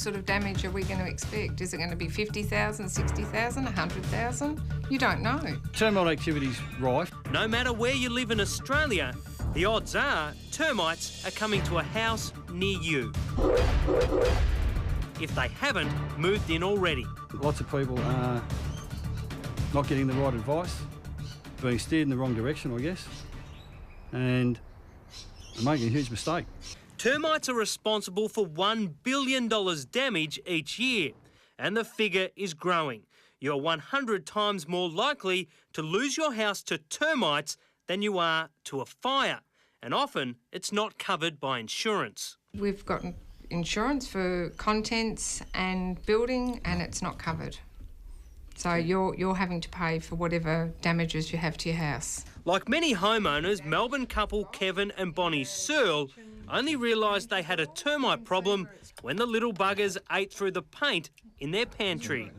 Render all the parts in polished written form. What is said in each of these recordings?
sort of damage are we going to expect? Is it going to be 50,000, 60,000, 100,000? You don't know. Termite activity's rife. No matter where you live in Australia, the odds are termites are coming to a house near you. If they haven't moved in already. Lots of people are not getting the right advice, being steered in the wrong direction, I guess, and making a huge mistake. Termites are responsible for $1 billion damage each year, and the figure is growing. You're 100 times more likely to lose your house to termites than you are to a fire, and often it's not covered by insurance. We've got insurance for contents and building, and it's not covered. So you're having to pay for whatever damages you have to your house. Like many homeowners, Melbourne couple Kevin and Bonnie Searle only realised they had a termite problem when the little buggers ate through the paint in their pantry.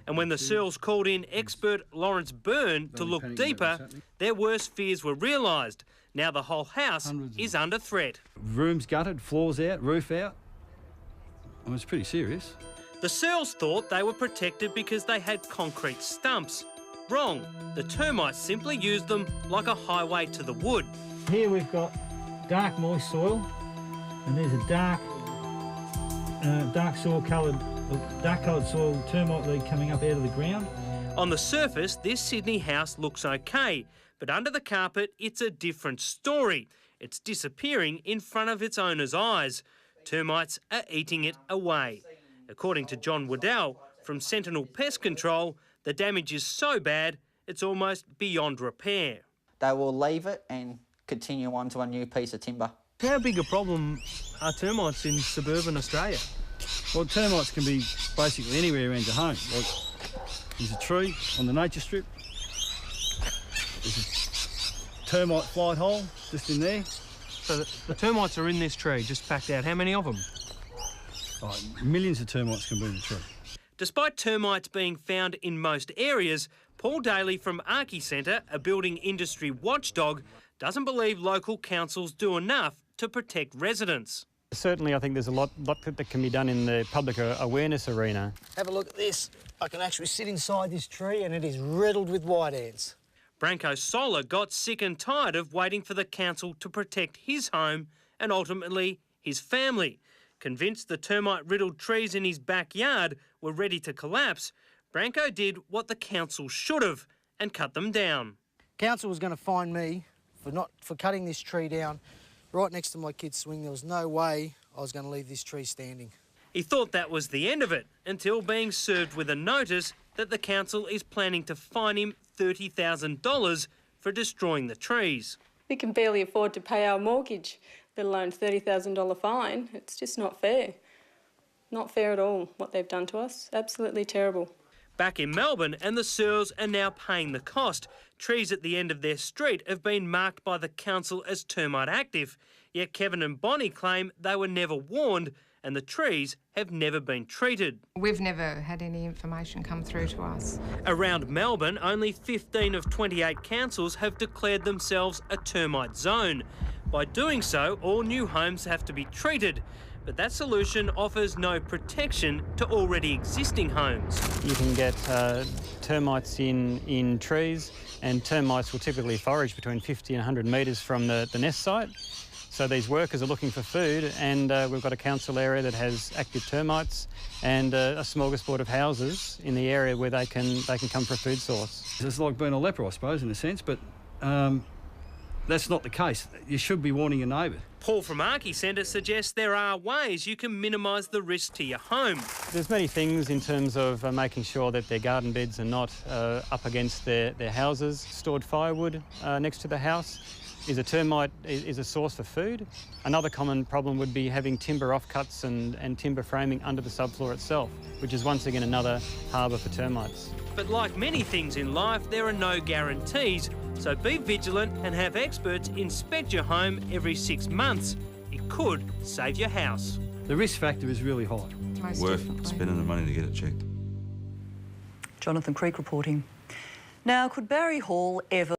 And when the Searles called in expert Lawrence Byrne to look deeper, their worst fears were realised. Now the whole house is under threat. Rooms gutted, floors out, roof out. Well, it's pretty serious. The Searles thought they were protected because they had concrete stumps. Wrong. The termites simply used them like a highway to the wood. Here we've got dark moist soil, and there's a dark coloured soil termite lead coming up out of the ground. On the surface, this Sydney house looks okay, but under the carpet, it's a different story. It's disappearing in front of its owner's eyes. Termites are eating it away. According to John Waddell from Sentinel Pest Control, the damage is so bad, it's almost beyond repair. They will leave it and continue on to a new piece of timber. How big a problem are termites in suburban Australia? Well, termites can be basically anywhere around your home. Like, there's a tree on the nature strip. There's a termite flight hole just in there. So the termites are in this tree, just packed out. How many of them? Oh, millions of termites can be in the tree. Despite termites being found in most areas, Paul Daly from Archie Centre, a building industry watchdog, doesn't believe local councils do enough to protect residents. Certainly, I think there's a lot that can be done in the public awareness arena. Have a look at this. I can actually sit inside this tree and it is riddled with white ants. Branko Solar got sick and tired of waiting for the council to protect his home and ultimately his family. Convinced the termite-riddled trees in his backyard were ready to collapse, Branko did what the council should have and cut them down. Council was going to fine me for cutting this tree down right next to my kid's swing. There was no way I was going to leave this tree standing. He thought that was the end of it until being served with a notice that the council is planning to fine him $30,000 for destroying the trees. We can barely afford to pay our mortgage, let alone $30,000 fine. It's just not fair. Not fair at all, what they've done to us. Absolutely terrible. Back in Melbourne, and the Searles are now paying the cost. Trees at the end of their street have been marked by the council as termite active, yet Kevin and Bonnie claim they were never warned and the trees have never been treated. We've never had any information come through to us. Around Melbourne, only 15 of 28 councils have declared themselves a termite zone. By doing so, all new homes have to be treated. But that solution offers no protection to already existing homes. You can get termites in trees, and termites will typically forage between 50 and 100 metres from the nest site. So these workers are looking for food, and we've got a council area that has active termites and a smorgasbord of houses in the area where they can come for a food source. It's like being a leper, I suppose, in a sense, but that's not the case. You should be warning your neighbour. Paul from Archie Centre suggests there are ways you can minimise the risk to your home. There's many things in terms of making sure that their garden beds are not up against their houses. Stored firewood next to the house is a source for food. Another common problem would be having timber offcuts and timber framing under the subfloor itself, which is once again another harbour for termites. But like many things in life, there are no guarantees, so be vigilant and have experts inspect your home every 6 months. It could save your house. The risk factor is really high. Worth spending the money to get it checked. Jonathan Creek reporting. Now, could Barry Hall ever